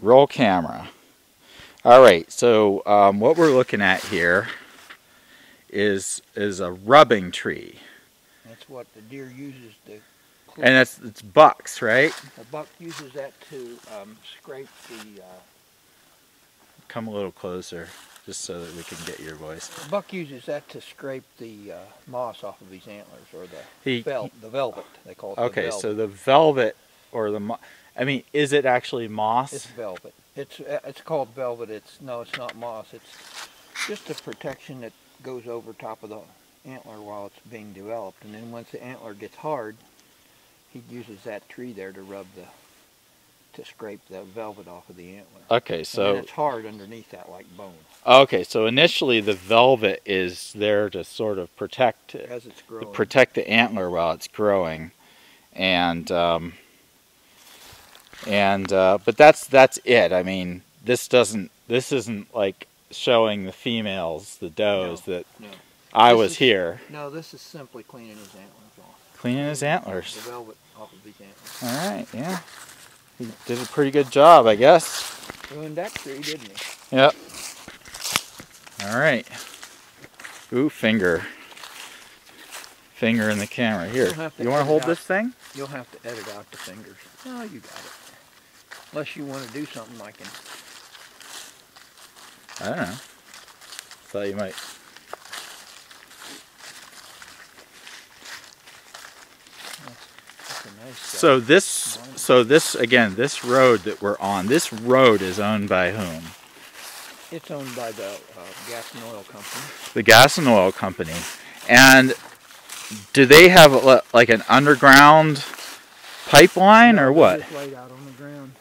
Roll camera. All right, so what we're looking at here is a rubbing tree. That's what the deer uses to clean. And it's bucks, right? The buck uses that to scrape the... Come a little closer, just so that we can get your voice. The buck uses that to scrape the moss off of his antlers, or the velvet, they call it. Okay, the velvet. so the velvet, or I mean, is it actually moss? It's velvet. It's called velvet. It's not moss. It's just a protection that goes over top of the antler while it's being developed, and then once the antler gets hard, he uses that tree there to scrape the velvet off of the antler. Okay, so and it's hard underneath that, like bone. Okay, so initially the velvet is there to sort of protect as it's growing. Protect the antler while it's growing, and but that's it. I mean, this isn't like showing the females, the does, that I was here. No, this is simply cleaning his antlers off. Cleaning his antlers. The velvet off of his antlers. All right, yeah. He did a pretty good job, I guess. Ruined that tree, didn't he? Yep. All right. Ooh, finger in the camera. Here, you want to hold this thing? You'll have to edit out the fingers. Oh, you got it. Unless you want to do something like it. I don't know. Thought you might. That's a nice so this again, this road that we're on, this road is owned by whom? It's owned by the gas and oil company. The gas and oil company. And do they have like an underground pipeline or what? Just laid out on the ground.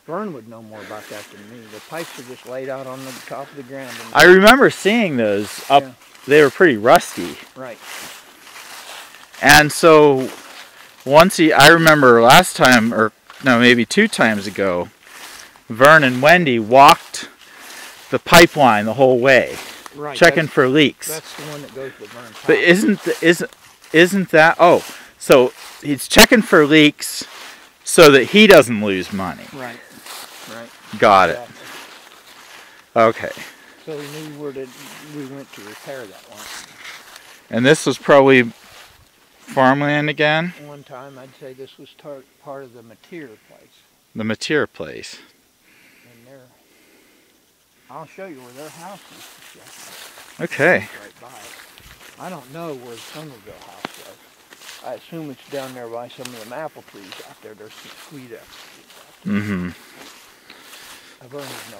Vern would know more about that than me. The pipes are just laid out on the top of the ground. I remember seeing those up. Yeah. They were pretty rusty. Right. And so I remember last time, or no, maybe 2 times ago, Vern and Wendy walked the pipeline the whole way, right, checking for leaks. That's the one that goes to Vern's house. But isn't that? Oh, so he's checking for leaks so that he doesn't lose money. Right. Right. Got it. Okay. So he knew where we went to repair that one. And this was probably farmland again? One time I'd say this was part of the Mateer place. The Mateer place. And I'll show you where their house is. Okay. Right by it. I don't know where the Somerville house was. I assume it's down there by some of them apple trees out there. There's some sweet apples. Mm-hmm.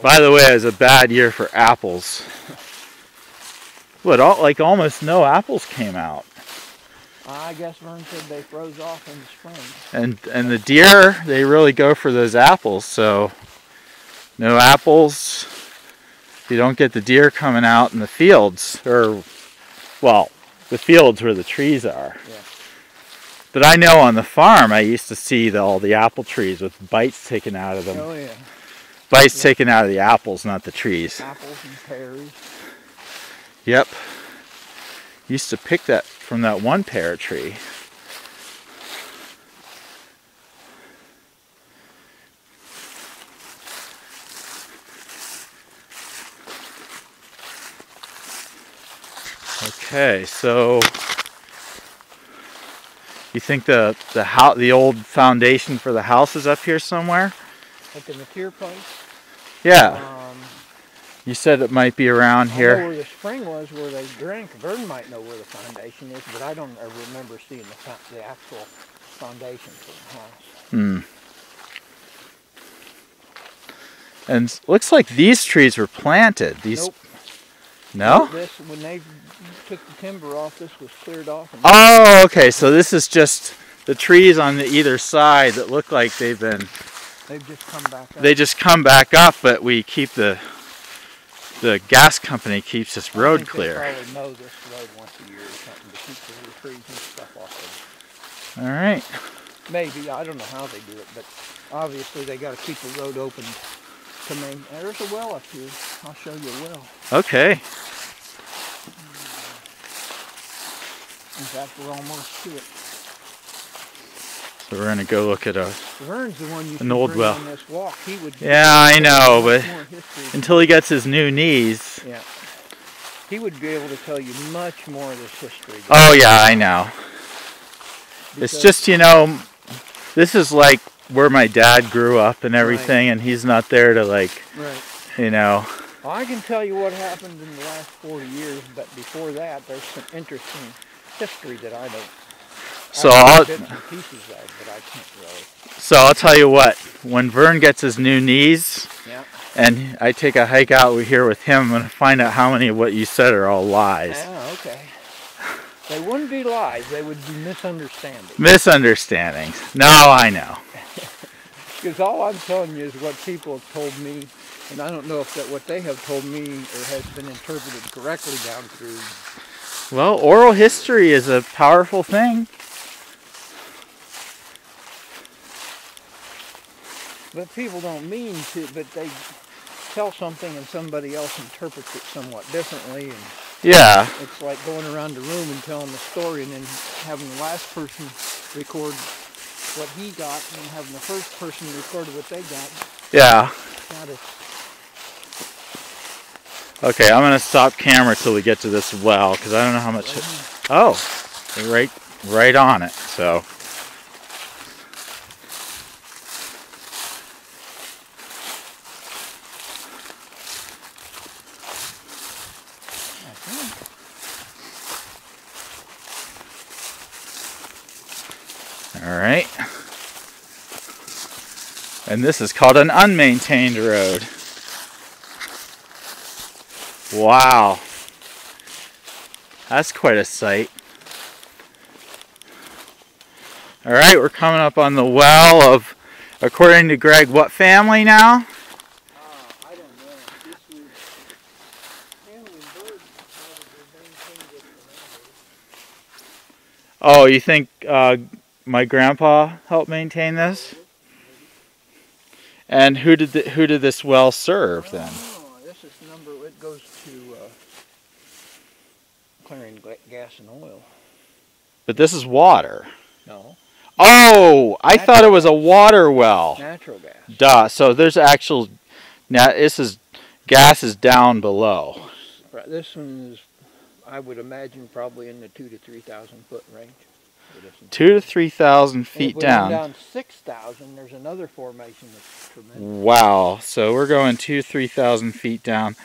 By the way, it was a bad year for apples. What, like almost no apples came out. I guess Vern said they froze off in the spring. And the deer, they really go for those apples, so no apples. You don't get the deer coming out in the fields, or, well, the fields where the trees are. Yeah. But I know on the farm I used to see all the apple trees with bites taken out of them. Oh yeah. Bites taken out of the apples, not the trees. Apples and pears. Yep. Used to pick that from that one pear tree. Okay, so you think the old foundation for the house is up here somewhere? At the Mateer place? Yeah. You said it might be around here. I know where the spring was, where they drank. Vern might know where the foundation is, but I don't ever remember seeing the actual foundation for the house. And looks like these trees were planted. Nope. No? When they took the timber off, this was cleared off. Oh, okay. So this is just the trees on either side that look like they've just come back up. They just come back up, but we keep the gas company keeps this road clear. They probably mow this road once a year or something to keep the little trees and stuff off of it. All right. Maybe. I don't know how they do it, but obviously they got to keep the road open to maintain. There's a well up here. I'll show you a well. Okay. In fact, we're almost to it. So we're gonna go look at Vern's the one you an old bring well. on this walk. He would. Yeah, I know, but more history. until he gets his new knees. Yeah. He would be able to tell you much more of this history. Oh yeah, I know. It's just, you know, this is like where my dad grew up and everything, right. And he's not there to like, right. You know. Well, I can tell you what happened in the last 40 years, but before that, there's some interesting history that I don't. So Bits and pieces of, but I can't really. So I'll tell you what. When Vern gets his new knees, yeah. And I take a hike out here with him, I'm gonna find out how many of what you said are all lies. Oh, okay. They wouldn't be lies. They would be misunderstandings. Misunderstandings. No, I know. Because all I'm telling you is what people have told me, and I don't know if that what they have told me or has been interpreted correctly down through. Well, oral history is a powerful thing. But people don't mean to, but they tell something and somebody else interprets it somewhat differently. And yeah. It's like going around the room and telling the story and then having the last person record what he got and then having the first person record what they got. Yeah. Not as okay, I'm going to stop camera till we get to this well, because I don't know how much... Oh, they're right on it, so... Alright. And this is called an unmaintained road. Wow. That's quite a sight. Alright, we're coming up on the well of, according to Greg, what family now? I don't know. This was family bird probably maintained it forever. Oh, you think my grandpa helped maintain this? And who did this well serve then? Oh, this is number. It goes to Clarion gas and oil. But this is water. No. Oh, I thought it was a water well. Natural gas. Duh. So there's actual. Now gas is down below. This one is, I would imagine, probably in the 2,000 to 3,000 foot range. 2,000 to 3,000 feet down. Down 6,000. There's another formation that's tremendous. Wow. So we're going 2,000 to 3,000 feet down.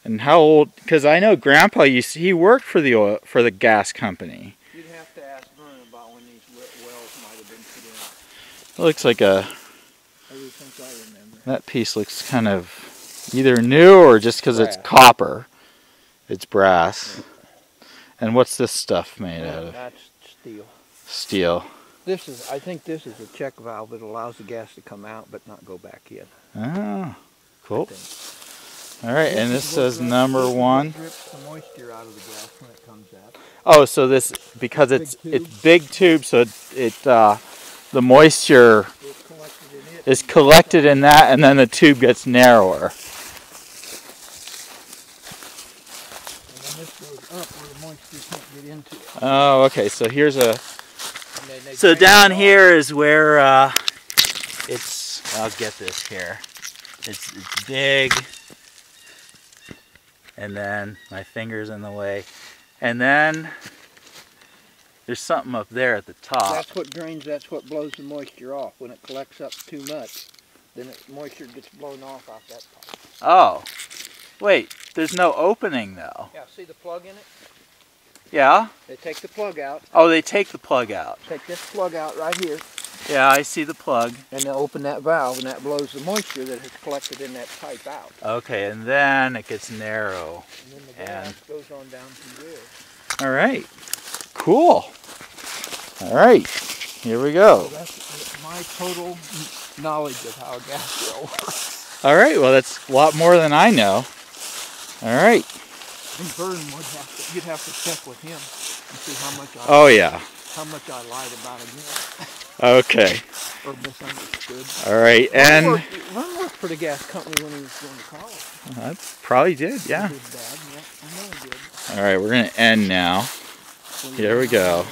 And how old? Because I know Grandpa he worked for the gas company. You'd have to ask Vern about when these wells might have been put in. It looks like a. Ever since I remember. That piece looks kind of either new or just because it's copper. It's brass. Yeah. And what's this stuff made out of? That's steel. Steel. I think this is a check valve that allows the gas to come out but not go back in. Oh, cool. All right, and this says number 1. It drips the moisture out of the gas when it comes out. Oh, so this, because it's big tube, so the moisture is collected in that, and then the tube gets narrower. And then this goes up where the moisture can't get into it. Oh, okay. So here's a. So down here is where it's. I'll get this here. It's big, and then my finger's in the way, and then there's something up there at the top. That's what drains. That's what blows the moisture off. When it collects up too much, then moisture gets blown off that pipe. Oh, wait. There's no opening though. Yeah. See the plug in it? Yeah. They take the plug out. Oh, they take the plug out. Take this plug out right here. Yeah, I see the plug. And they open that valve, and that blows the moisture that has collected in that pipe out. Okay, and then it gets narrow. And then the gas goes on down through there. All right. Cool. All right. Here we go. So that's my total knowledge of how a gas well works. All right. Well, that's a lot more than I know. All right. And Vern you'd have to check with him and see how much how much I lied about again. Okay. Or misunderstood. All right. And Vern worked for the gas company when he was going to college. I probably did, yeah. His dad, yeah, I know he did. All right, we're going to end now. Here we go.